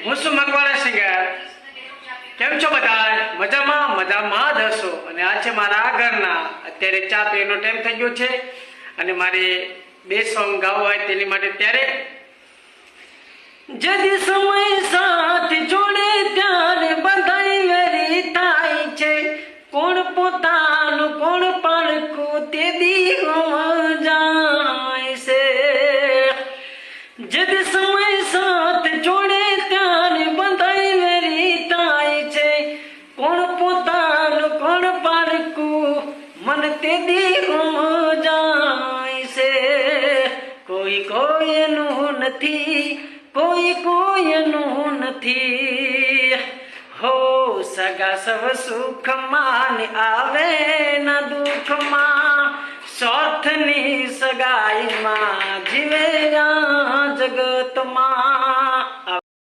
હું છું મકવાણા સિંગર। કેમ છો બધા? મજામાં મજામાં જ હશો। અને આ છે મારા ઘરના। અત્યારે ચા પીવાનો ટાઈમ થઈ ગયો છે અને મારે 2 સોંગ ગાવા હોય તેની માટે ત્યારે જદી સમય સાથ જોડે ત્યારે બધાય વેરી થાય છે। કોણ પોતાનું કોણ પારખું તે દી જાય છે। જદી સમય સાથ જોડે ત્યારે બધાય વેરી થાય છે। કોણ પોતાનું કોણ પારખું મન તે દી જાય છે। કોઈ કોઈનું નથી, કોઈ કોઈનું નથી હો। સગા સવ સુખમાં ને આવે ના દુઃખમાં, સ્વાર્થની સગાઈમાં જીવે આ જગતમાં।